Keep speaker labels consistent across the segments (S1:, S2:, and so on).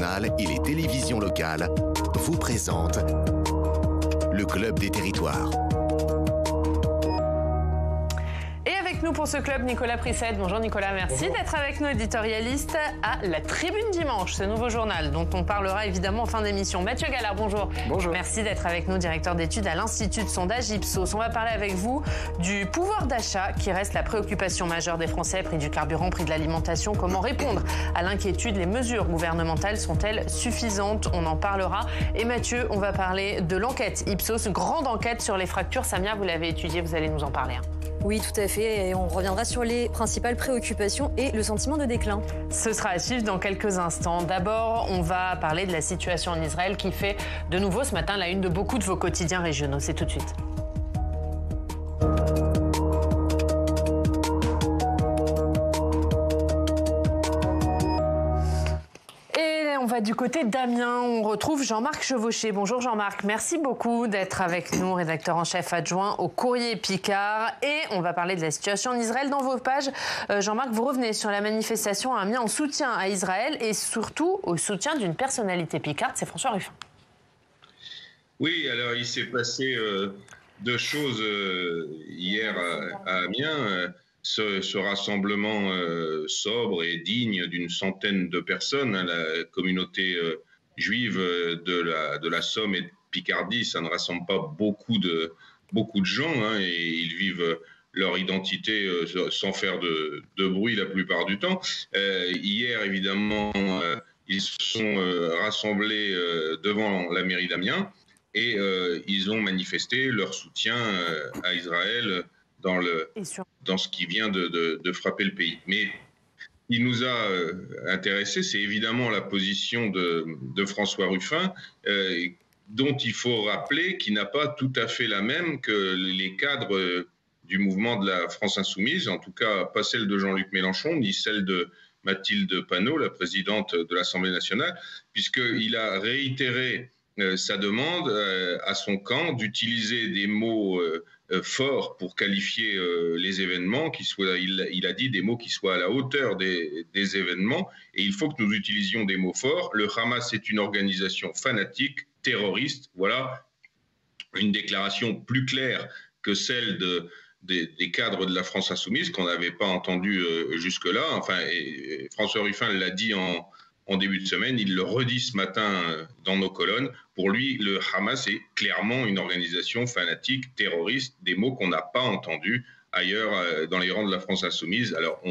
S1: nationales et les télévisions locales vous présentent le Club des Territoires.
S2: Nous pour ce club, Nicolas Prissette. Bonjour Nicolas, merci d'être avec nous, éditorialiste à La Tribune Dimanche, ce nouveau journal dont on parlera évidemment en fin d'émission. Mathieu Gallard, bonjour.
S3: Bonjour.
S2: Merci d'être avec nous, directeur d'études à l'Institut de sondage Ipsos. On va parler avec vous du pouvoir d'achat qui reste la préoccupation majeure des Français. Prix du carburant, prix de l'alimentation. Comment répondre à l'inquiétude? Les mesures gouvernementales sont-elles suffisantes? On en parlera. Et Mathieu, on va parler de l'enquête Ipsos, une grande enquête sur les fractures. Samia, vous l'avez étudiée, vous allez nous en parler.
S4: Oui, tout à fait. Et on reviendra sur les principales préoccupations et le sentiment de déclin.
S2: Ce sera à suivre dans quelques instants. D'abord, on va parler de la situation en Israël qui fait de nouveau ce matin la une de beaucoup de vos quotidiens régionaux. C'est tout de suite. On va du côté d'Amiens, on retrouve Jean-Marc Chevauché. Bonjour Jean-Marc, merci beaucoup d'être avec nous, rédacteur en chef adjoint au Courrier Picard. Et on va parler de la situation en Israël. Dans vos pages, Jean-Marc, vous revenez sur la manifestation à Amiens en soutien à Israël et surtout au soutien d'une personnalité picarde, c'est François Ruffin.
S5: Oui, alors il s'est passé deux choses hier à Amiens. Ce rassemblement sobre et digne d'une centaine de personnes, hein, la communauté juive de la Somme et de Picardie, ça ne rassemble pas beaucoup de gens, hein, et ils vivent leur identité sans faire de bruit la plupart du temps. Hier, évidemment, ils se sont rassemblés devant la mairie d'Amiens et ils ont manifesté leur soutien à Israël dans ce qui vient de frapper le pays. Mais il nous a intéressé, c'est évidemment la position de François Ruffin, dont il faut rappeler qu'il n'a pas tout à fait la même que les cadres du mouvement de la France Insoumise, en tout cas pas celle de Jean-Luc Mélenchon, ni celle de Mathilde Panot, la présidente de l'Assemblée nationale, puisqu'il a réitéré sa demande à son camp d'utiliser des mots forts pour qualifier les événements, il a dit des mots qui soient à la hauteur des événements, et il faut que nous utilisions des mots forts. Le Hamas est une organisation fanatique, terroriste, voilà une déclaration plus claire que celle des cadres de la France Insoumise, qu'on n'avait pas entendu jusque-là. Enfin, et François Ruffin l'a dit en début de semaine, il le redit ce matin dans nos colonnes. Pour lui, le Hamas est clairement une organisation fanatique, terroriste, des mots qu'on n'a pas entendus ailleurs dans les rangs de la France Insoumise. Alors,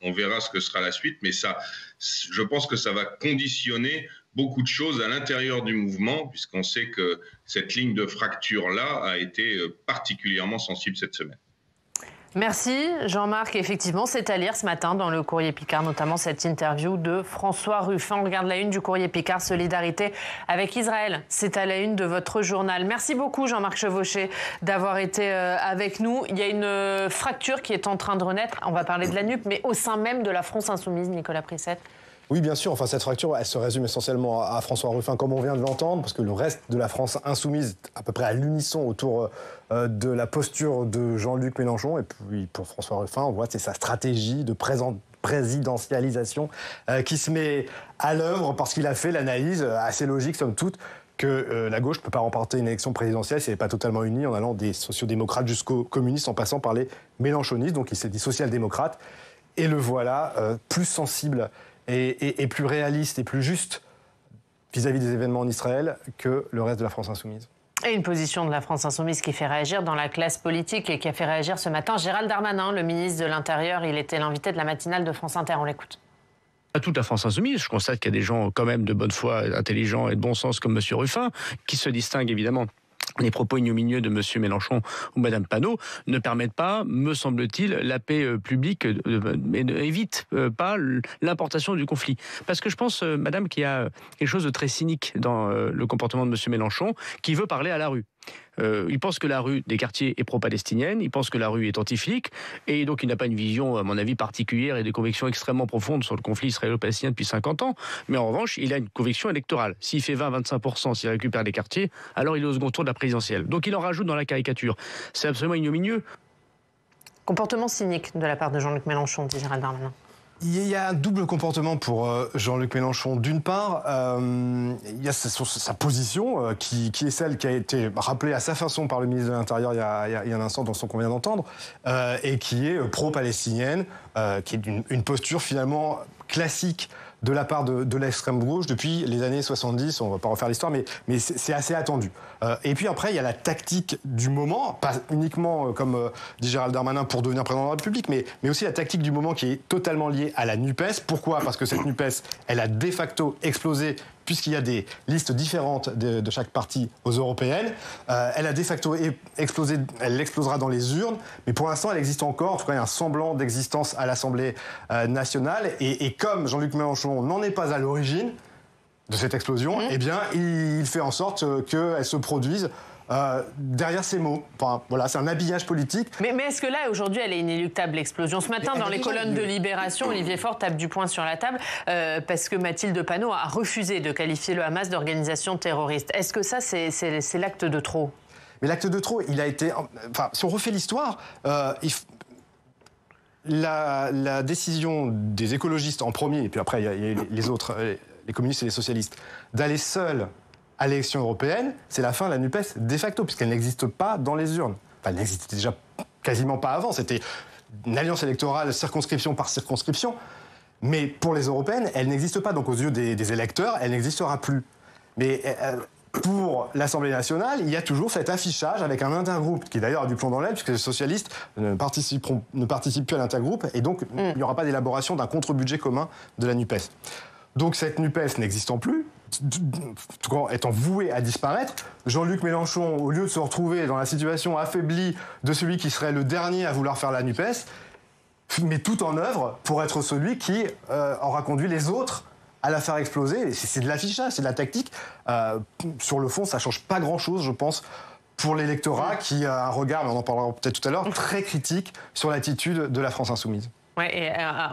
S5: on verra ce que sera la suite, mais ça, je pense que ça va conditionner beaucoup de choses à l'intérieur du mouvement, puisqu'on sait que cette ligne de fracture-là a été particulièrement sensible cette semaine.
S2: Merci Jean-Marc. Effectivement, c'est à lire ce matin dans le Courrier Picard, notamment cette interview de François Ruffin. On regarde la une du Courrier Picard, solidarité avec Israël. C'est à la une de votre journal. Merci beaucoup Jean-Marc Chevauché d'avoir été avec nous. Il y a une fracture qui est en train de renaître. On va parler de la NUP, mais au sein même de la France Insoumise, Nicolas Prissette.
S3: Oui, bien sûr. Enfin, cette fracture, elle se résume essentiellement à François Ruffin, comme on vient de l'entendre, parce que le reste de la France insoumise, à peu près à l'unisson autour de la posture de Jean-Luc Mélenchon. Et puis, pour François Ruffin, on voit c'est sa stratégie de présidentialisation qui se met à l'œuvre, parce qu'il a fait l'analyse assez logique, somme toute, que la gauche ne peut pas remporter une élection présidentielle si elle n'est pas totalement unie, en allant des sociodémocrates jusqu'aux communistes, en passant par les mélenchonistes. Donc, il s'est dit social-démocrate. Et le voilà plus sensible et plus réaliste et plus juste vis-à-vis des événements en Israël que le reste de la France Insoumise.
S2: Et une position de la France Insoumise qui fait réagir dans la classe politique et qui a fait réagir ce matin Gérald Darmanin, le ministre de l'Intérieur. Il était l'invité de la matinale de France Inter. On l'écoute.
S6: À toute la France Insoumise, je constate qu'il y a des gens quand même de bonne foi, intelligents et de bon sens comme M. Ruffin, qui se distinguent évidemment. Les propos ignominieux de M. Mélenchon ou Mme Panot ne permettent pas, me semble-t-il, la paix publique et n'évitent pas l'importation du conflit. Parce que je pense, Madame, qu'il y a quelque chose de très cynique dans le comportement de M. Mélenchon, qui veut parler à la rue. Il pense que la rue des quartiers est pro-palestinienne, il pense que la rue est anti-flic, et donc il n'a pas une vision, à mon avis, particulière et des convictions extrêmement profondes sur le conflit israélo-palestinien depuis 50 ans. Mais en revanche, il a une conviction électorale. S'il fait 20-25%, s'il récupère les quartiers, alors il est au second tour de la présidentielle. Donc il en rajoute dans la caricature. C'est absolument ignominieux.
S2: Comportement cynique de la part de Jean-Luc Mélenchon, dit Gérald Darmanin.
S3: Il y a un double comportement pour Jean-Luc Mélenchon. D'une part, il y a sa position qui est celle qui a été rappelée à sa façon par le ministre de l'Intérieur il y a un instant dans son qu'on vient d'entendre, et qui est pro-palestinienne, qui est une posture finalement classique de la part de l'extrême gauche depuis les années 70, on ne va pas refaire l'histoire, mais c'est assez attendu. Et puis après, il y a la tactique du moment, pas uniquement, comme dit Gérald Darmanin, pour devenir président de la République, mais aussi la tactique du moment qui est totalement liée à la NUPES. Pourquoi ? Parce que cette NUPES, elle a de facto explosé, puisqu'il y a des listes différentes de chaque parti aux européennes. Elle a de facto explosé, elle explosera dans les urnes, mais pour l'instant, elle existe encore. En tout cas, il y a un semblant d'existence à l'Assemblée nationale. Et comme Jean-Luc Mélenchon n'en est pas à l'origine de cette explosion, eh bien, il fait en sorte qu'elle se produise derrière ces mots. Enfin, voilà, c'est un habillage politique.
S2: Mais est-ce que là, aujourd'hui, elle est inéluctable, l'explosion ? Ce matin, dans les colonnes de Libération, Olivier Faure tape du poing sur la table parce que Mathilde Panot a refusé de qualifier le Hamas d'organisation terroriste. Est-ce que ça, c'est l'acte de trop ?
S3: Mais l'acte de trop, il a été... Enfin, si on refait l'histoire, la décision des écologistes en premier, et puis après, il y a eu les autres, les communistes et les socialistes, d'aller seuls à l'élection européenne, c'est la fin de la NUPES de facto, puisqu'elle n'existe pas dans les urnes. Enfin, elle n'existait déjà quasiment pas avant. C'était une alliance électorale circonscription par circonscription. Mais pour les européennes, elle n'existe pas. Donc aux yeux des électeurs, elle n'existera plus. Mais pour l'Assemblée nationale, il y a toujours cet affichage avec un intergroupe, qui d'ailleurs a du plomb dans l'aile, puisque les socialistes ne participent plus à l'intergroupe, et donc il n'y aura pas d'élaboration d'un contre-budget commun de la NUPES. Donc cette NUPES n'existant plus, étant voué à disparaître, Jean-Luc Mélenchon, au lieu de se retrouver dans la situation affaiblie de celui qui serait le dernier à vouloir faire la NUPES, met tout en œuvre pour être celui qui aura conduit les autres à la faire exploser. C'est de l'affichage, c'est de la tactique. Sur le fond, ça ne change pas grand-chose, je pense, pour l'électorat qui a un regard, mais on en parlera peut-être tout à l'heure, très critique sur l'attitude de la France insoumise.
S2: Oui,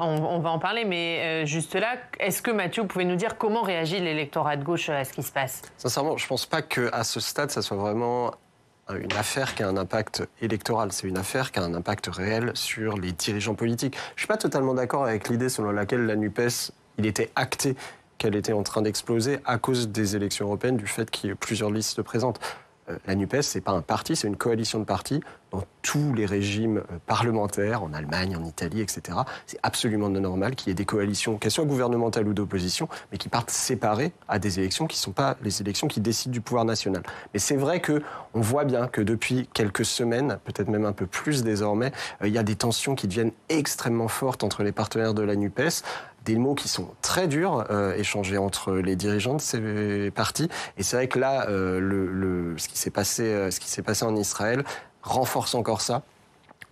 S2: on va en parler, mais juste là, est-ce que Mathieu, vous pouvez nous dire comment réagit l'électorat de gauche à ce qui se passe ?
S7: Sincèrement, je ne pense pas qu'à ce stade, ça soit vraiment une affaire qui a un impact électoral. C'est une affaire qui a un impact réel sur les dirigeants politiques. Je ne suis pas totalement d'accord avec l'idée selon laquelle la NUPES, il était acté qu'elle était en train d'exploser à cause des élections européennes, du fait qu'il y ait plusieurs listes présentes. La NUPES, ce n'est pas un parti, c'est une coalition de partis dans tous les régimes parlementaires, en Allemagne, en Italie, etc. C'est absolument normal qu'il y ait des coalitions, qu'elles soient gouvernementales ou d'opposition, mais qui partent séparées à des élections qui ne sont pas les élections qui décident du pouvoir national. Mais c'est vrai qu'on voit bien que depuis quelques semaines, peut-être même un peu plus désormais, il y a des tensions qui deviennent extrêmement fortes entre les partenaires de la NUPES. Des mots qui sont très durs échangés entre les dirigeants de ces partis. Et c'est vrai que là, ce qui s'est passé en Israël renforce encore ça.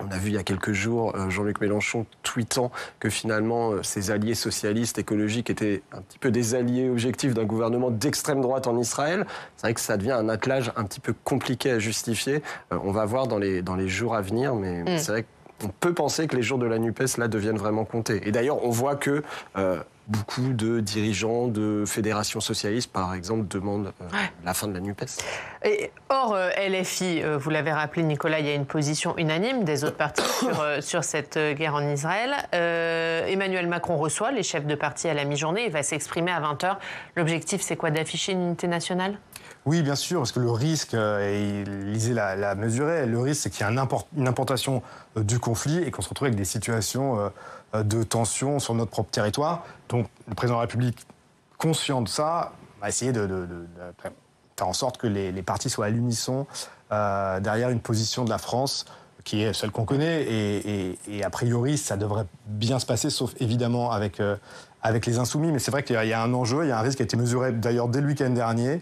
S7: On a vu il y a quelques jours Jean-Luc Mélenchon tweetant que finalement ses alliés socialistes, écologiques étaient un petit peu des alliés objectifs d'un gouvernement d'extrême droite en Israël. C'est vrai que ça devient un attelage un petit peu compliqué à justifier. On va voir dans les jours à venir, mais c'est vrai que on peut penser que les jours de la NUPES, là, deviennent vraiment comptés. Et d'ailleurs, on voit que beaucoup de dirigeants de fédérations socialistes, par exemple, demandent la fin de la NUPES.
S2: Et hors LFI, vous l'avez rappelé, Nicolas, il y a une position unanime des autres partis sur cette guerre en Israël. Emmanuel Macron reçoit les chefs de parti à la mi-journée. Il va s'exprimer à 20h. L'objectif, c'est quoi, d'afficher une unité nationale ?
S3: Oui, bien sûr, parce que le risque, et Lisée l'a mesuré, le risque, c'est qu'il y a une importation du conflit et qu'on se retrouve avec des situations de tension sur notre propre territoire. Donc, le président de la République, conscient de ça, va essayer de faire en sorte que les partis soient à l'unisson derrière une position de la France qui est celle qu'on connaît. Et a priori, ça devrait bien se passer, sauf évidemment avec les Insoumis. Mais c'est vrai qu'il y a un enjeu, il y a un risque qui a été mesuré d'ailleurs dès le week-end dernier,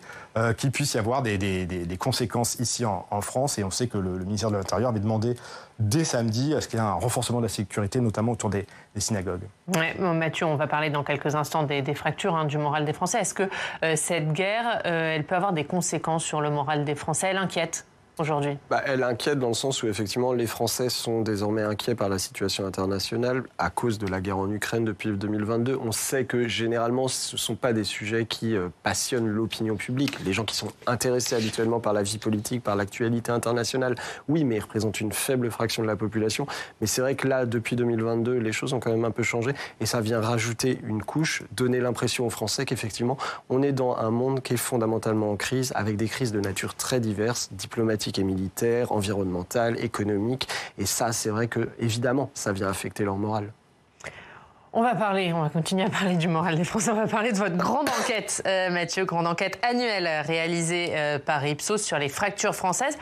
S3: qu'il puisse y avoir des conséquences ici en France. Et on sait que le ministère de l'Intérieur avait demandé dès samedi à ce qu'il y ait un renforcement de la sécurité, notamment autour des synagogues.
S2: Ouais, Mathieu, on va parler dans quelques instants des fractures du moral des Français. Est-ce que cette guerre, elle peut avoir des conséquences sur le moral des Français ? Elle inquiète ? aujourd'hui?
S7: Elle inquiète dans le sens où effectivement les Français sont désormais inquiets par la situation internationale à cause de la guerre en Ukraine depuis 2022. On sait que généralement ce ne sont pas des sujets qui passionnent l'opinion publique. Les gens qui sont intéressés habituellement par la vie politique, par l'actualité internationale, oui, mais ils représentent une faible fraction de la population. Mais c'est vrai que là, depuis 2022, les choses ont quand même un peu changé et ça vient rajouter une couche, donner l'impression aux Français qu'effectivement on est dans un monde qui est fondamentalement en crise, avec des crises de nature très diverses, diplomatiques et militaire, environnementale, économique. Et ça, c'est vrai que, évidemment, ça vient affecter leur morale.
S2: On va continuer à parler du moral des Français. On va parler de votre grande enquête, Mathieu, grande enquête annuelle réalisée par Ipsos sur les fractures françaises.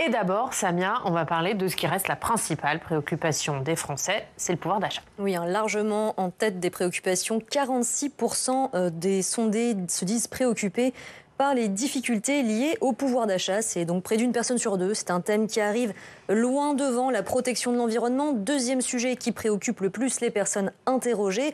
S2: Et d'abord, Samia, on va parler de ce qui reste la principale préoccupation des Français, c'est le pouvoir d'achat.
S4: Oui, largement en tête des préoccupations. 46% des sondés se disent préoccupés par les difficultés liées au pouvoir d'achat. C'est donc près d'une personne sur deux. C'est un thème qui arrive loin devant la protection de l'environnement. Deuxième sujet qui préoccupe le plus les personnes interrogées.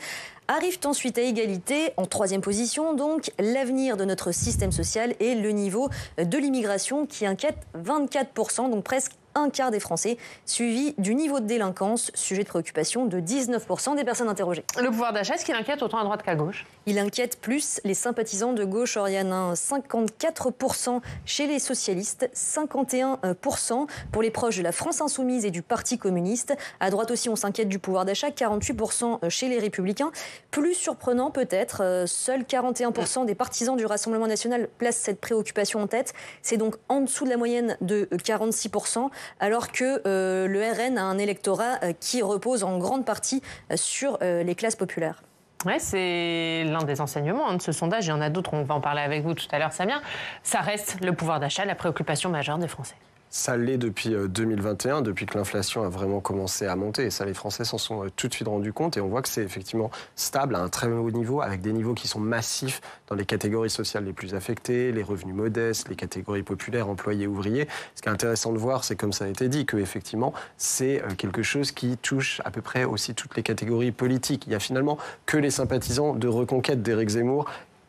S4: Arrivent ensuite à égalité, en troisième position, donc, l'avenir de notre système social et le niveau de l'immigration qui inquiète 24%, donc presque un quart des Français, suivi du niveau de délinquance, sujet de préoccupation de 19% des personnes interrogées.
S2: Le pouvoir d'achat, est-ce qu'il inquiète autant à droite qu'à gauche?
S4: Il inquiète plus les sympathisants de gauche, Oriane. 54% chez les socialistes, 51% pour les proches de la France Insoumise et du Parti communiste. À droite aussi, on s'inquiète du pouvoir d'achat, 48% chez les Républicains. Plus surprenant peut-être, seuls 41% des partisans du Rassemblement national placent cette préoccupation en tête. C'est donc en dessous de la moyenne de 46%. Alors que le RN a un électorat qui repose en grande partie sur les classes populaires.
S2: Oui, c'est l'un des enseignements de ce sondage. Il y en a d'autres, on va en parler avec vous tout à l'heure, Samia. Ça reste le pouvoir d'achat, la préoccupation majeure des Français.
S7: Ça l'est depuis 2021, depuis que l'inflation a vraiment commencé à monter. Et ça, les Français s'en sont tout de suite rendus compte. Et on voit que c'est effectivement stable à un très haut niveau, avec des niveaux qui sont massifs dans les catégories sociales les plus affectées, les revenus modestes, les catégories populaires, employés, ouvriers. Ce qui est intéressant de voir, c'est comme ça a été dit, que effectivement, c'est quelque chose qui touche à peu près aussi toutes les catégories politiques. Il y a finalement que les sympathisants de reconquête d'Éric Zemmour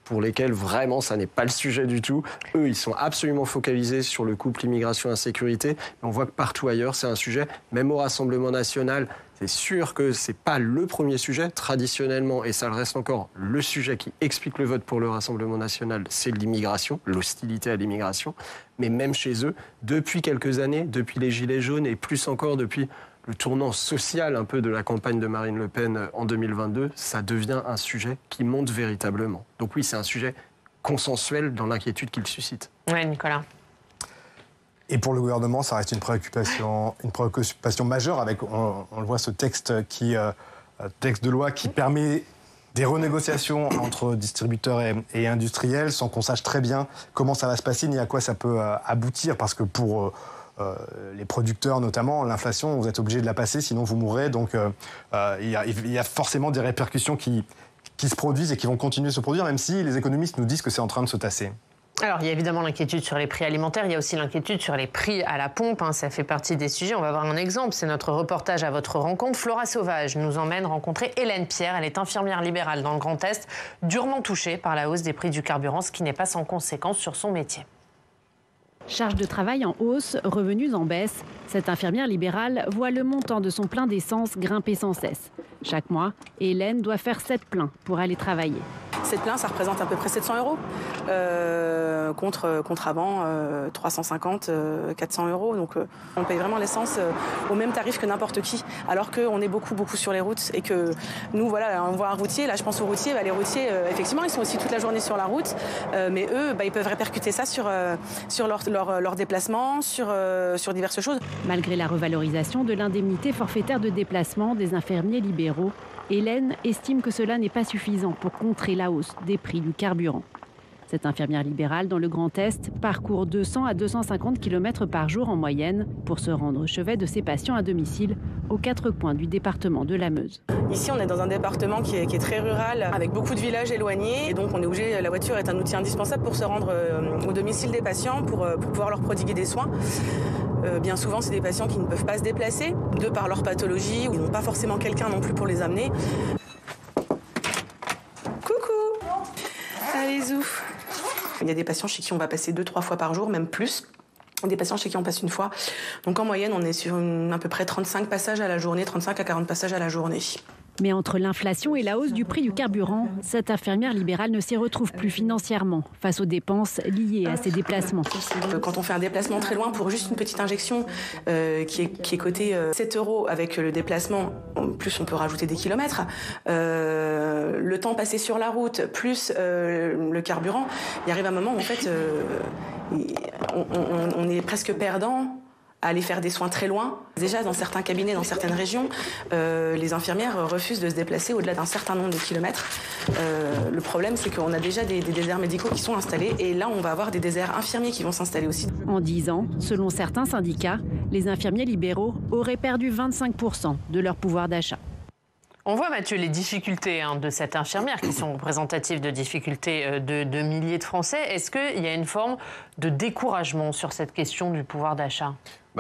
S7: pour lesquels vraiment ça n'est pas le sujet du tout. Eux, ils sont absolument focalisés sur le couple immigration-insécurité. On voit que partout ailleurs, c'est un sujet, même au Rassemblement national, c'est sûr que c'est pas le premier sujet, traditionnellement, et ça le reste encore, le sujet qui explique le vote pour le Rassemblement national, c'est l'immigration, l'hostilité à l'immigration. Mais même chez eux, depuis quelques années, depuis les Gilets jaunes, et plus encore depuis le tournant social un peu de la campagne de Marine Le Pen en 2022, ça devient un sujet qui monte véritablement. Donc oui, c'est un sujet consensuel dans l'inquiétude qu'il suscite.
S2: Oui, Nicolas.
S3: Et pour le gouvernement, ça reste une préoccupation majeure avec, on le voit, ce texte de loi qui permet des renégociations entre distributeurs et industriels sans qu'on sache très bien comment ça va se passer ni à quoi ça peut aboutir, parce que pour les producteurs notamment, l'inflation, vous êtes obligé de la passer, sinon vous mourrez. Donc il y a forcément des répercussions qui se produisent et qui vont continuer de se produire, même si les économistes nous disent que c'est en train de se tasser.
S2: Alors, il y a évidemment l'inquiétude sur les prix alimentaires, il y a aussi l'inquiétude sur les prix à la pompe, ça fait partie des sujets. On va voir un exemple, c'est notre reportage à votre rencontre. Flora Sauvage nous emmène rencontrer Hélène Pierre, elle est infirmière libérale dans le Grand Est, durement touchée par la hausse des prix du carburant, ce qui n'est pas sans conséquence sur son métier.
S8: Charge de travail en hausse, revenus en baisse. Cette infirmière libérale voit le montant de son plein d'essence grimper sans cesse. Chaque mois, Hélène doit faire 7 pleins pour aller travailler.
S9: 7 pleins, ça représente à peu près 700 €, contre avant 350, 400 €. Donc on paye vraiment l'essence au même tarif que n'importe qui, alors qu'on est beaucoup sur les routes et que nous, voilà, on voit un routier, là je pense aux routiers, les routiers, effectivement, ils sont aussi toute la journée sur la route, mais eux, ils peuvent répercuter ça sur leur déplacement, sur diverses choses.
S8: Malgré la revalorisation de l'indemnité forfaitaire de déplacement des infirmiers libéraux, Hélène estime que cela n'est pas suffisant pour contrer la hausse des prix du carburant. Cette infirmière libérale dans le Grand Est parcourt 200 à 250 km par jour en moyenne pour se rendre au chevet de ses patients à domicile aux 4 coins du département de la Meuse.
S9: Ici, on est dans un département qui est très rural, avec beaucoup de villages éloignés. Et donc, on est obligé, la voiture est un outil indispensable pour se rendre au domicile des patients, pour pouvoir leur prodiguer des soins. Bien souvent, c'est des patients qui ne peuvent pas se déplacer, de par leur pathologie, ou ils n'ont pas forcément quelqu'un non plus pour les amener. Coucou! Allez, zou! Il y a des patients chez qui on va passer 2-3 fois par jour, même plus. des patients chez qui on passe une fois. Donc en moyenne, on est sur à peu près 35 passages à la journée, 35 à 40 passages à la journée.
S8: Mais entre l'inflation et la hausse du prix du carburant, cette infirmière libérale ne s'y retrouve plus financièrement face aux dépenses liées à ses déplacements.
S9: Quand on fait un déplacement très loin pour juste une petite injection qui est cotée 7 € avec le déplacement, en plus on peut rajouter des kilomètres, le temps passé sur la route plus le carburant, il arrive un moment où en fait on est presque perdant à aller faire des soins très loin. Déjà, dans certains cabinets, dans certaines régions, les infirmières refusent de se déplacer au-delà d'un certain nombre de kilomètres. Le problème, c'est qu'on a déjà des déserts médicaux qui sont installés et là, on va avoir des déserts infirmiers qui vont s'installer aussi.
S8: En 10 ans, selon certains syndicats, les infirmiers libéraux auraient perdu 25% de leur pouvoir d'achat.
S2: On voit, Mathieu, les difficultés de cette infirmière qui sont représentatives de difficultés de milliers de Français. Est-ce qu'il y a une forme de découragement sur cette question du pouvoir d'achat ?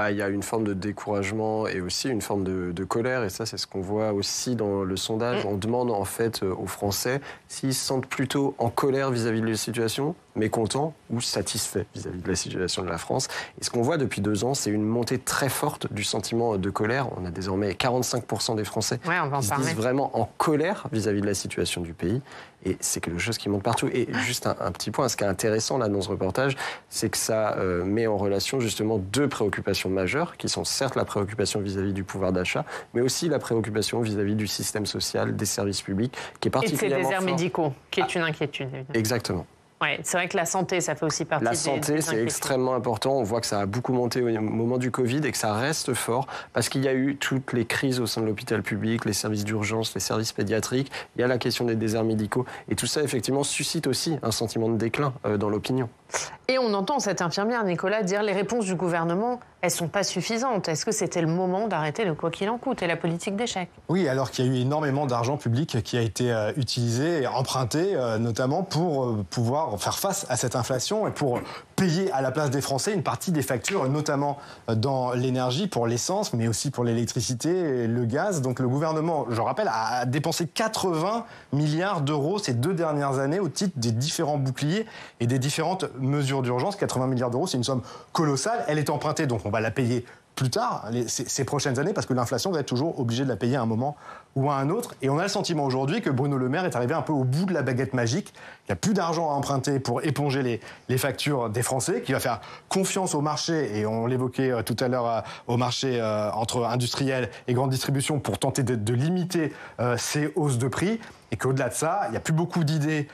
S7: Il y a une forme de découragement et aussi une forme de colère. Et ça, c'est ce qu'on voit aussi dans le sondage. On demande en fait aux Français s'ils se sentent plutôt en colère vis-à-vis de la situation, mécontents ou satisfaits vis-à-vis de la situation de la France. Et ce qu'on voit depuis 2 ans, c'est une montée très forte du sentiment de colère. On a désormais 45% des Français qui se disent vraiment en colère vis-à-vis de la situation du pays. Et c'est quelque chose qui monte partout. Et juste un petit point, ce qui est intéressant là dans ce reportage, c'est que ça met en relation justement 2 préoccupations majeures, qui sont certes la préoccupation vis-à-vis du pouvoir d'achat, mais aussi la préoccupation vis-à-vis du système social, des services publics, qui est particulièrement
S2: et de ces déserts médicaux, qui est une inquiétude, évidemment.
S7: Exactement.
S2: Ouais, c'est vrai que la santé, ça fait aussi partie
S7: des inquiétudes. La santé, c'est extrêmement important. On voit que ça a beaucoup monté au moment du Covid et que ça reste fort parce qu'il y a eu toutes les crises au sein de l'hôpital public, les services d'urgence, les services pédiatriques. Il y a la question des déserts médicaux. Et tout ça, effectivement, suscite aussi un sentiment de déclin dans l'opinion.
S2: Et on entend cette infirmière, Nicolas, dire les réponses du gouvernement, elles ne sont pas suffisantes. Est-ce que c'était le moment d'arrêter le quoi qu'il en coûte et la politique d'échec ?
S3: Oui, alors qu'il y a eu énormément d'argent public qui a été utilisé et emprunté, notamment pour pouvoir faire face à cette inflation et pour payer à la place des Français une partie des factures, notamment dans l'énergie, pour l'essence, mais aussi pour l'électricité et le gaz. Donc le gouvernement, je rappelle, a dépensé 80 milliards d'euros ces 2 dernières années au titre des différents boucliers et des différentes mesures d'urgence. 80 milliards d'euros, c'est une somme colossale. Elle est empruntée, donc on va la payer plus tard, ces prochaines années, parce que l'inflation va être toujours obligée de la payer à un moment ou à un autre. Et on a le sentiment aujourd'hui que Bruno Le Maire est arrivé un peu au bout de la baguette magique, qu'il n'y a plus d'argent à emprunter pour éponger les factures des Français, qu'il va faire confiance au marché, et on l'évoquait tout à l'heure, au marché entre industriels et grande distribution pour tenter de limiter ces hausses de prix. Et qu'au-delà de ça, il n'y a plus beaucoup d'idées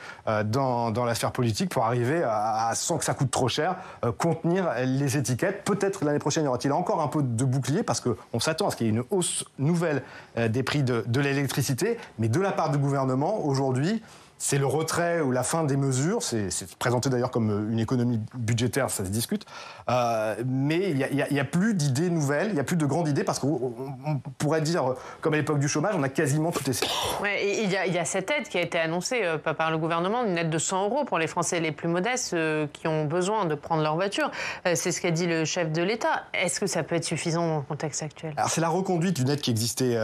S3: dans la sphère politique pour arriver à, sans que ça coûte trop cher, contenir les étiquettes. Peut-être l'année prochaine, y aura-t-il encore un peu de bouclier, parce qu'on s'attend à ce qu'il y ait une hausse nouvelle des prix de l'électricité. Mais de la part du gouvernement, aujourd'hui, c'est le retrait ou la fin des mesures. C'est présenté d'ailleurs comme une économie budgétaire, ça se discute. Mais il n'y a plus d'idées nouvelles, il n'y a plus de grandes idées, parce qu'on pourrait dire, comme à l'époque du chômage, on a quasiment tout essayé.
S2: Ouais, et il y a cette aide qui a été annoncée par le gouvernement, une aide de 100 € pour les Français les plus modestes qui ont besoin de prendre leur voiture. C'est ce qu'a dit le chef de l'État. Est-ce que ça peut être suffisant dans le contexte actuel ?
S3: Alors c'est la reconduite d'une aide qui existait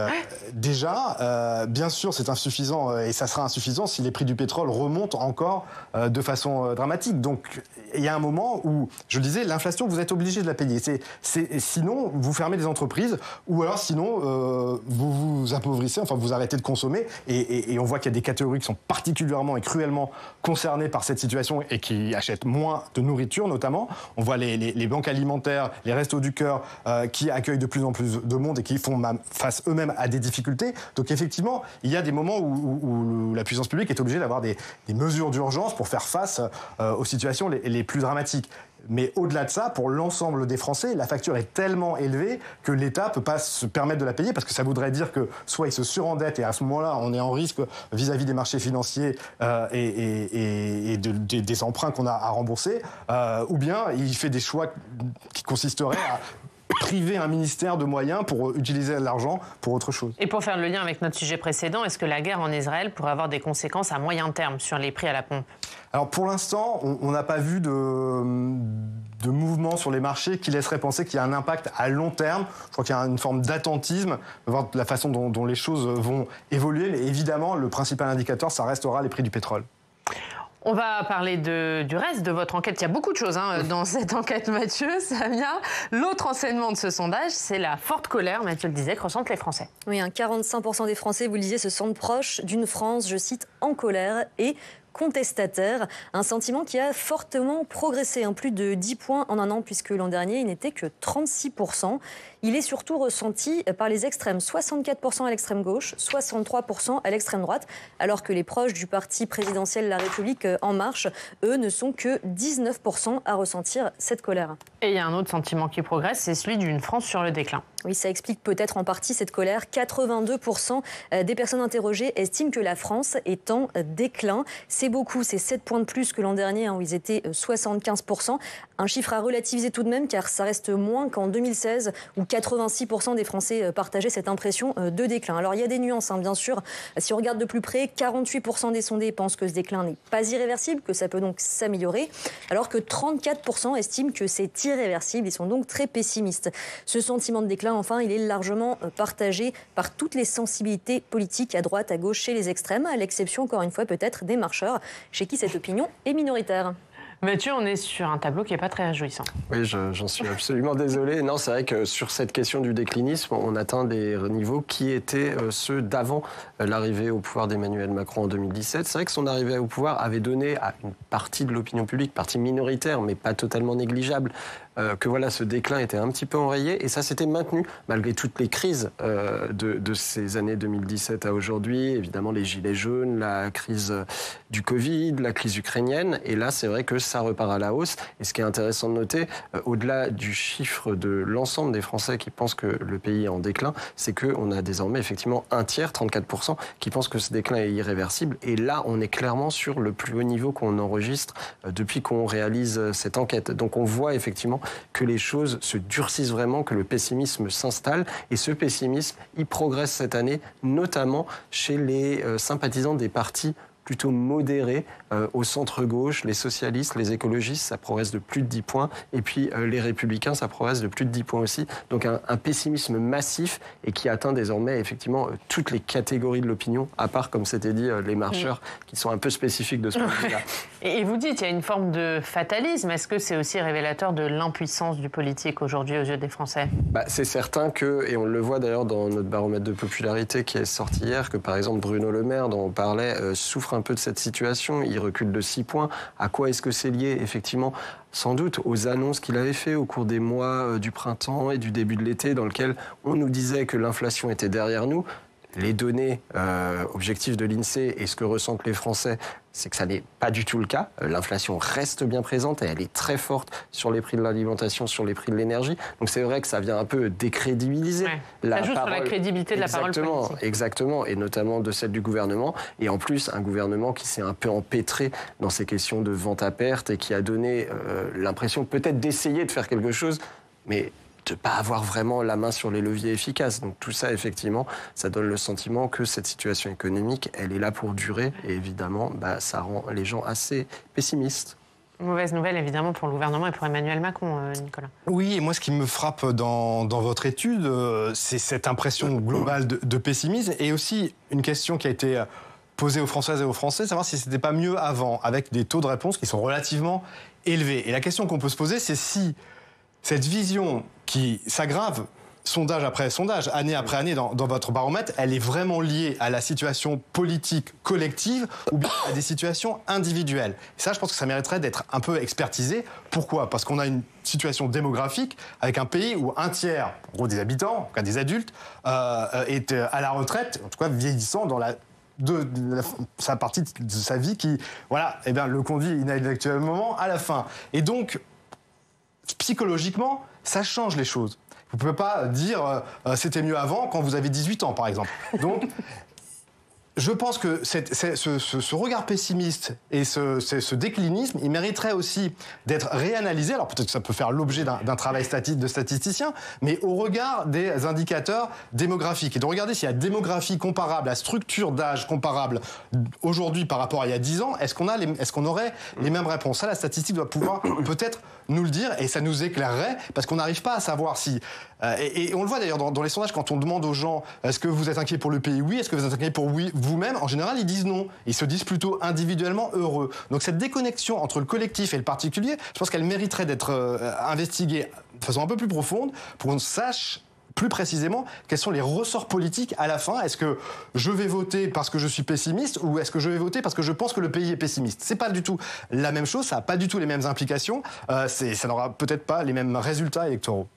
S3: déjà. Bien sûr, c'est insuffisant et ça sera insuffisant si les prix du pétrole remontent encore de façon dramatique. Donc il y a un moment où, je le disais, l'inflation, vous êtes obligé de la payer. Sinon, vous fermez des entreprises, ou alors sinon, vous vous appauvrissez, enfin vous arrêtez de consommer. Et on voit qu'il y a des catégories qui sont particulièrement et cruellement concernées par cette situation et qui achètent moins de nourriture, notamment. On voit les banques alimentaires, les restos du cœur qui accueillent de plus en plus de monde et qui font face eux-mêmes à des difficultés. Donc effectivement, il y a des moments où la puissance publique est obligée d'avoir des mesures d'urgence pour faire face aux situations les plus dramatiques. Mais au-delà de ça, pour l'ensemble des Français, la facture est tellement élevée que l'État ne peut pas se permettre de la payer, parce que ça voudrait dire que soit il se surendette et à ce moment-là, on est en risque vis-à-vis des marchés financiers et des emprunts qu'on a à rembourser, ou bien il fait des choix qui consisteraient à priver un ministère de moyens pour utiliser l'argent pour autre chose.
S2: Et pour faire le lien avec notre sujet précédent, est-ce que la guerre en Israël pourrait avoir des conséquences à moyen terme sur les prix à la pompe ?
S3: Alors pour l'instant, on n'a pas vu de mouvement sur les marchés qui laisserait penser qu'il y a un impact à long terme. Je crois qu'il y a une forme d'attentisme, voir la façon dont les choses vont évoluer. Mais évidemment, le principal indicateur, ça restera les prix du pétrole.
S2: On va parler du reste de votre enquête. Il y a beaucoup de choses dans cette enquête, Mathieu, Samia. L'autre enseignement de ce sondage, c'est la forte colère, Mathieu le disait, que ressentent les Français.
S4: Oui, 45% des Français, vous le disiez, se sentent proches d'une France, je cite, en colère et contestataire, un sentiment qui a fortement progressé, plus de 10 points en un an, puisque l'an dernier, il n'était que 36%. Il est surtout ressenti par les extrêmes, 64% à l'extrême gauche, 63% à l'extrême droite, alors que les proches du parti présidentiel La République En Marche, eux, ne sont que 19% à ressentir cette colère.
S2: Et il y a un autre sentiment qui progresse, c'est celui d'une France sur le déclin.
S4: Oui, ça explique peut-être en partie cette colère. 82% des personnes interrogées estiment que la France est en déclin. C'est beaucoup, c'est 7 points de plus que l'an dernier, où ils étaient 75%. Un chiffre à relativiser tout de même, car ça reste moins qu'en 2016, où 86% des Français partageaient cette impression de déclin. Alors il y a des nuances, bien sûr. Si on regarde de plus près, 48% des sondés pensent que ce déclin n'est pas irréversible, que ça peut donc s'améliorer, alors que 34% estiment que c'est irréversible. Ils sont donc très pessimistes. Ce sentiment de déclin, enfin, il est largement partagé par toutes les sensibilités politiques, à droite, à gauche, chez les extrêmes, à l'exception, encore une fois, peut-être des marcheurs, chez qui cette opinion est minoritaire.
S2: Mathieu, on est sur un tableau qui n'est pas très réjouissant.
S7: Oui, j'en suis absolument désolé. Non, c'est vrai que sur cette question du déclinisme, on atteint des niveaux qui étaient ceux d'avant l'arrivée au pouvoir d'Emmanuel Macron en 2017. C'est vrai que son arrivée au pouvoir avait donné à une partie de l'opinion publique, partie minoritaire, mais pas totalement négligeable, que voilà, ce déclin était un petit peu enrayé. Et ça s'était maintenu malgré toutes les crises de ces années 2017 à aujourd'hui. Évidemment, les gilets jaunes, la crise du Covid, la crise ukrainienne. Et là, c'est vrai que ça repart à la hausse. Et ce qui est intéressant de noter, au-delà du chiffre de l'ensemble des Français qui pensent que le pays est en déclin, c'est qu'on a désormais effectivement un tiers, 34%, qui pensent que ce déclin est irréversible. Et là, on est clairement sur le plus haut niveau qu'on enregistre depuis qu'on réalise cette enquête. Donc on voit effectivement que les choses se durcissent vraiment, que le pessimisme s'installe. Et ce pessimisme, il progresse cette année, notamment chez les sympathisants des partis plutôt modérés, au centre-gauche, les socialistes, les écologistes, ça progresse de plus de 10 points, et puis les républicains, ça progresse de plus de 10 points aussi. Donc un pessimisme massif et qui atteint désormais effectivement toutes les catégories de l'opinion, à part, comme c'était dit, les marcheurs, qui sont un peu spécifiques de ce point de vue-là.
S2: Et vous dites, il y a une forme de fatalisme. Est-ce que c'est aussi révélateur de l'impuissance du politique aujourd'hui aux yeux des Français ?
S7: C'est certain que, et on le voit d'ailleurs dans notre baromètre de popularité qui est sorti hier, que par exemple Bruno Le Maire, dont on parlait, souffre un peu de cette situation. Il recule de 6 points. À quoi est-ce que c'est lié ? Effectivement, sans doute aux annonces qu'il avait fait au cours des mois du printemps et du début de l'été, dans lequel on nous disait que l'inflation était derrière nous. Les données objectives de l'INSEE et ce que ressentent les Français, c'est que ça n'est pas du tout le cas. L'inflation reste bien présente et elle est très forte sur les prix de l'alimentation, sur les prix de l'énergie. Donc c'est vrai que ça vient un peu décrédibiliser la parole. Ça joue sur la crédibilité de la parole politique. Exactement, et notamment de celle du gouvernement. Et en plus, un gouvernement qui s'est un peu empêtré dans ces questions de vente à perte et qui a donné l'impression peut-être d'essayer de faire quelque chose, mais de ne pas avoir vraiment la main sur les leviers efficaces. Donc tout ça, effectivement, ça donne le sentiment que cette situation économique, elle est là pour durer. Et évidemment, ça rend les gens assez pessimistes.
S2: Mauvaise nouvelle, évidemment, pour le gouvernement et pour Emmanuel Macron, Nicolas.
S3: Oui, et moi, ce qui me frappe dans votre étude, c'est cette impression globale de pessimisme et aussi une question qui a été posée aux Françaises et aux Français, savoir si c'était pas mieux avant, avec des taux de réponse qui sont relativement élevés. Et la question qu'on peut se poser, c'est si cette vision qui s'aggrave, sondage après sondage, année après année dans votre baromètre, elle est vraiment liée à la situation politique collective ou bien à des situations individuelles. Et ça, je pense que ça mériterait d'être un peu expertisé. Pourquoi ? Parce qu'on a une situation démographique avec un pays où un tiers, en gros des habitants, en tout cas des adultes, est à la retraite, en tout cas vieillissant dans sa partie de sa vie qui, le conduit inhabituellement à la fin. Et donc, psychologiquement, ça change les choses. Vous ne pouvez pas dire c'était mieux avant quand vous avez 18 ans, par exemple. Donc, je pense que ce regard pessimiste et ce déclinisme, il mériterait aussi d'être réanalysé. Alors peut-être que ça peut faire l'objet d'un travail de statisticien, mais au regard des indicateurs démographiques. Et de regarder si la démographie comparable, la structure d'âge comparable aujourd'hui par rapport à il y a 10 ans, est-ce qu'on aurait les mêmes réponses ? Ça, la statistique doit pouvoir peut-être nous le dire et ça nous éclairerait parce qu'on n'arrive pas à savoir si... et on le voit d'ailleurs dans les sondages quand on demande aux gens est-ce que vous êtes inquiets pour le pays? Oui. Est-ce que vous êtes inquiets pour vous-même? En général, ils disent non. Ils se disent plutôt individuellement heureux. Donc cette déconnexion entre le collectif et le particulier, je pense qu'elle mériterait d'être investiguée de façon un peu plus profonde pour qu'on sache plus précisément quels sont les ressorts politiques à la fin. Est-ce que je vais voter parce que je suis pessimiste ou est-ce que je vais voter parce que je pense que le pays est pessimiste? C'est pas du tout la même chose, ça n'a pas du tout les mêmes implications, ça n'aura peut-être pas les mêmes résultats électoraux.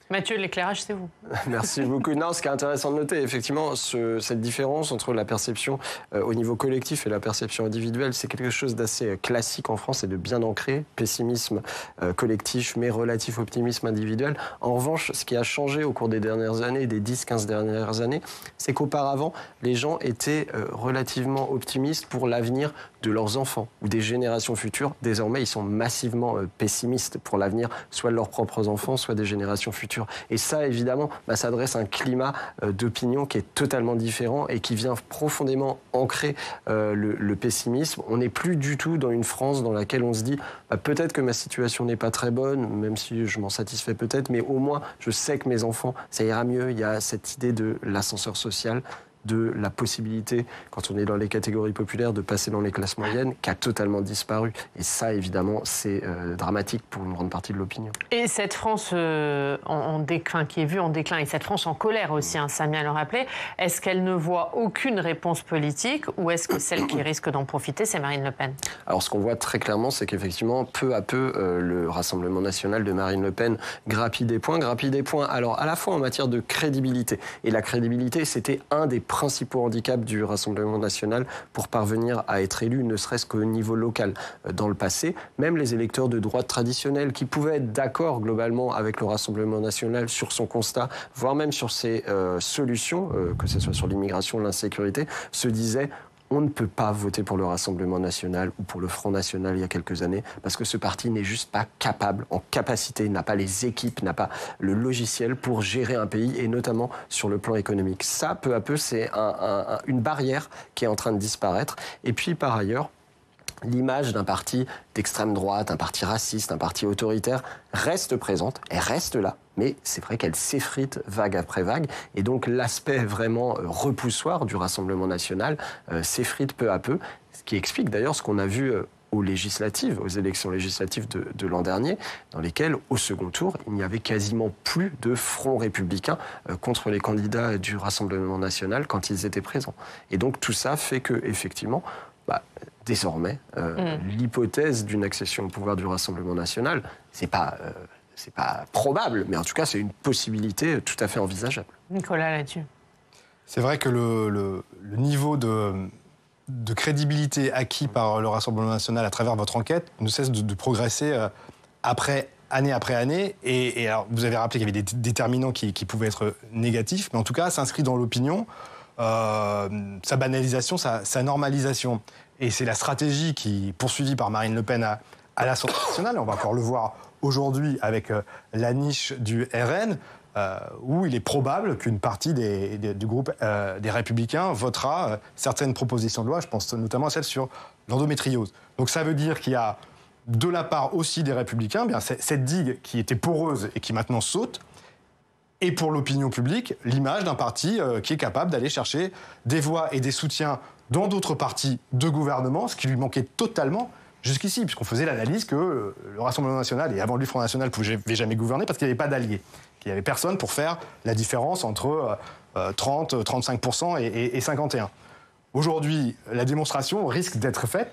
S2: Mathieu, l'éclairage, c'est vous.
S7: Merci beaucoup. Non, ce qui est intéressant de noter, effectivement, cette différence entre la perception au niveau collectif et la perception individuelle, c'est quelque chose d'assez classique en France et de bien ancré. Pessimisme collectif, mais relatif optimisme individuel. En revanche, ce qui a changé au cours des dernières années, des 10-15 dernières années, c'est qu'auparavant, les gens étaient relativement optimistes pour l'avenir de leurs enfants ou des générations futures. Désormais, ils sont massivement pessimistes pour l'avenir, soit de leurs propres enfants, soit des générations futures. Et ça, évidemment, ça dresse un climat d'opinion qui est totalement différent et qui vient profondément ancrer le pessimisme. On n'est plus du tout dans une France dans laquelle on se dit peut-être que ma situation n'est pas très bonne, même si je m'en satisfais peut-être, mais au moins je sais que mes enfants, ça ira mieux. Il y a cette idée de l'ascenseur social, de la possibilité, quand on est dans les catégories populaires, de passer dans les classes moyennes, qui a totalement disparu. Et ça, évidemment, c'est dramatique pour une grande partie de l'opinion.
S2: Et cette France qui est vue en déclin, et cette France en colère aussi, Samia le rappelait, est-ce qu'elle ne voit aucune réponse politique ou est-ce que celle qui risque d'en profiter, c'est Marine Le Pen?
S7: Alors, ce qu'on voit très clairement, c'est qu'effectivement, peu à peu, le Rassemblement national de Marine Le Pen grappille des points. Alors, à la fois en matière de crédibilité. Et la crédibilité, c'était un des principaux handicaps du Rassemblement national pour parvenir à être élu, ne serait-ce qu'au niveau local. Dans le passé, même les électeurs de droite traditionnels qui pouvaient être d'accord globalement avec le Rassemblement national sur son constat, voire même sur ses solutions, que ce soit sur l'immigration, l'insécurité, se disaient on ne peut pas voter pour le Rassemblement national ou pour le Front national il y a quelques années parce que ce parti n'est juste pas capable, en capacité, n'a pas les équipes, n'a pas le logiciel pour gérer un pays et notamment sur le plan économique. Ça, peu à peu, c'est une barrière qui est en train de disparaître. Et puis, par ailleurs, l'image d'un parti d'extrême droite, un parti raciste, un parti autoritaire reste présente, elle reste là, mais c'est vrai qu'elle s'effrite vague après vague, et donc l'aspect vraiment repoussoir du Rassemblement national s'effrite peu à peu, ce qui explique d'ailleurs ce qu'on a vu aux élections législatives de l'an dernier, dans lesquelles, au second tour, il n'y avait quasiment plus de front républicain contre les candidats du Rassemblement national quand ils étaient présents. Et donc tout ça fait que, effectivement, désormais, l'hypothèse d'une accession au pouvoir du Rassemblement national, c'est pas probable, mais en tout cas, c'est une possibilité tout à fait envisageable.
S2: Nicolas, là-dessus. C'est
S3: vrai que le niveau de crédibilité acquis par le Rassemblement national à travers votre enquête ne cesse de progresser année après année. Et alors, vous avez rappelé qu'il y avait des déterminants qui pouvaient être négatifs, mais en tout cas, s'inscrit dans l'opinion sa banalisation, sa normalisation. Et c'est la stratégie qui est poursuivie par Marine Le Pen à l'Assemblée nationale. On va encore le voir aujourd'hui avec la niche du RN, où il est probable qu'une partie du groupe des Républicains votera certaines propositions de loi. Je pense notamment à celle sur l'endométriose. Donc ça veut dire qu'il y a, de la part aussi des Républicains, cette digue qui était poreuse et qui maintenant saute, et pour l'opinion publique, l'image d'un parti qui est capable d'aller chercher des voix et des soutiens dans d'autres partis de gouvernement, ce qui lui manquait totalement jusqu'ici, puisqu'on faisait l'analyse que le Rassemblement national, et avant lui le Front national, ne pouvait jamais gouverner parce qu'il n'y avait pas d'alliés, qu'il n'y avait personne pour faire la différence entre 30, 35% et 51%. Aujourd'hui, la démonstration risque d'être faite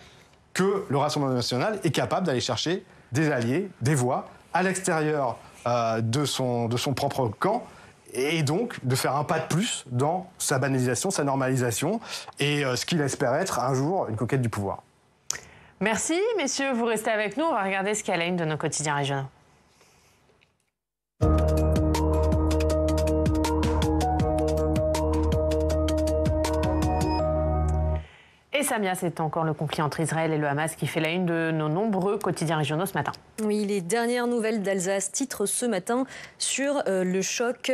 S3: que le Rassemblement national est capable d'aller chercher des alliés, des voix, à l'extérieur de son propre camp, et donc de faire un pas de plus dans sa banalisation, sa normalisation, et ce qu'il espère être un jour une conquête du pouvoir.
S2: Merci, messieurs. Vous restez avec nous. On va regarder ce qu'il y a à la une de nos quotidiens régionaux. Et Et Samia, c'est encore le conflit entre Israël et le Hamas qui fait la une de nos nombreux quotidiens régionaux ce matin.
S4: Oui, les dernières nouvelles d'Alsace titrent ce matin sur le choc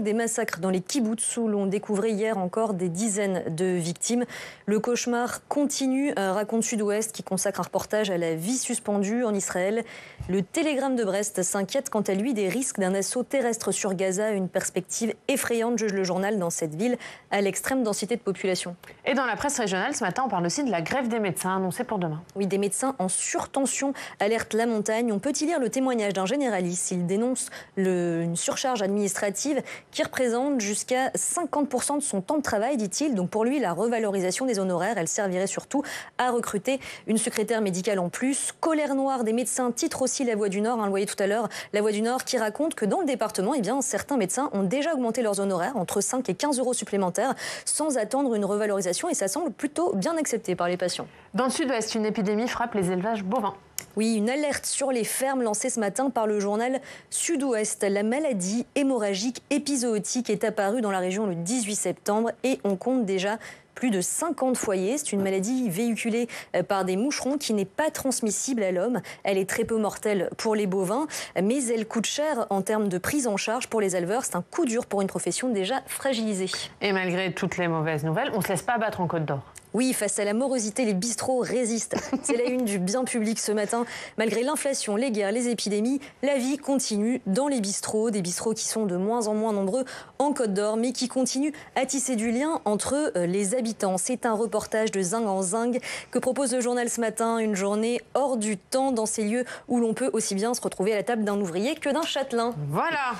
S4: des massacres dans les kibboutz où l'on découvrait hier encore des dizaines de victimes. Le cauchemar continue, raconte Sud-Ouest qui consacre un reportage à la vie suspendue en Israël. Le Télégramme de Brest s'inquiète quant à lui des risques d'un assaut terrestre sur Gaza, une perspective effrayante, juge le journal, dans cette ville à l'extrême densité de population.
S2: Et dans la presse régionale, ce matin, on parle aussi de la grève des médecins annoncée pour demain.
S4: Oui, des médecins en surtension alertent La Montagne. On peut y lire le témoignage d'un généraliste. Il dénonce une surcharge administrative qui représente jusqu'à 50% de son temps de travail, dit-il. Donc pour lui, la revalorisation des honoraires, elle servirait surtout à recruter une secrétaire médicale en plus. Colère noire des médecins titre aussi La Voix du Nord. Vous voyez tout à l'heure, La Voix du Nord qui raconte que dans le département, certains médecins ont déjà augmenté leurs honoraires entre 5 et 15 euros supplémentaires sans attendre une revalorisation et ça semble plutôt bien accepté par les patients.
S2: Dans le Sud-Ouest, une épidémie frappe les élevages bovins.
S4: Oui, une alerte sur les fermes lancée ce matin par le journal Sud-Ouest. La maladie hémorragique épizootique est apparue dans la région le 18 septembre et on compte déjà plus de 50 foyers. C'est une maladie véhiculée par des moucherons qui n'est pas transmissible à l'homme. Elle est très peu mortelle pour les bovins, mais elle coûte cher en termes de prise en charge pour les éleveurs. C'est un coup dur pour une profession déjà fragilisée.
S2: Et malgré toutes les mauvaises nouvelles, on ne se laisse pas abattre en Côte d'Or.
S4: Oui, face à la morosité, les bistrots résistent. C'est la une du bien public ce matin. Malgré l'inflation, les guerres, les épidémies, la vie continue dans les bistrots. Des bistrots qui sont de moins en moins nombreux en Côte d'Or, mais qui continuent à tisser du lien entre les habitants. C'est un reportage de Zinc en Zinc que propose le journal ce matin. Une journée hors du temps dans ces lieux où l'on peut aussi bien se retrouver à la table d'un ouvrier que d'un châtelain.
S2: Voilà,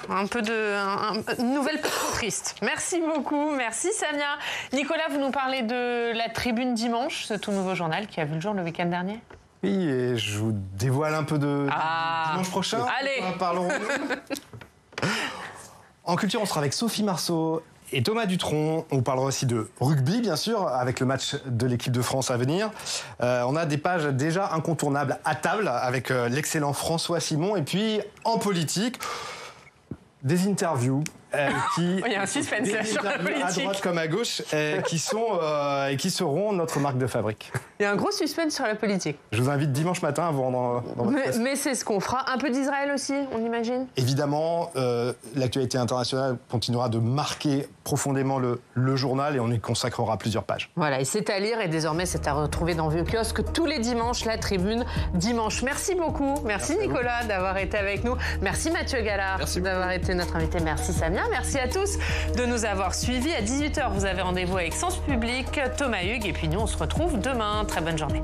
S2: une nouvelle triste. Merci beaucoup, merci Samia. Nicolas, vous nous parlez de la Tribune Dimanche, ce tout nouveau journal qui a vu le jour le week-end dernier.
S3: Oui, et je vous dévoile un peu de dimanche prochain.
S2: Allez,
S3: parlons. En culture, on sera avec Sophie Marceau et Thomas Dutronc. On parlera aussi de rugby, bien sûr, avec le match de l'équipe de France à venir. On a des pages déjà incontournables à table avec l'excellent François Simon. Et puis, en politique, des interviews.
S2: Il y a un suspense là sur la politique.
S3: À droite comme à gauche, qui seront notre marque de fabrique.
S2: Il y a un gros suspense sur la politique.
S3: Je vous invite dimanche matin à vous rendre dans votre place.
S2: Mais c'est ce qu'on fera. Un peu d'Israël aussi, on imagine.
S3: Évidemment, l'actualité internationale continuera de marquer profondément le journal et on y consacrera plusieurs pages.
S2: Voilà, et c'est à lire et désormais c'est à retrouver dans Vieux Kiosque tous les dimanches, la Tribune Dimanche. Merci beaucoup. Merci Nicolas d'avoir été avec nous. Merci Mathieu Gallard d'avoir été notre invité. Merci Samia. Merci à tous de nous avoir suivis. À 18h, vous avez rendez-vous avec Sens Public, Thomas Hugues. Et puis nous, on se retrouve demain. Très bonne journée.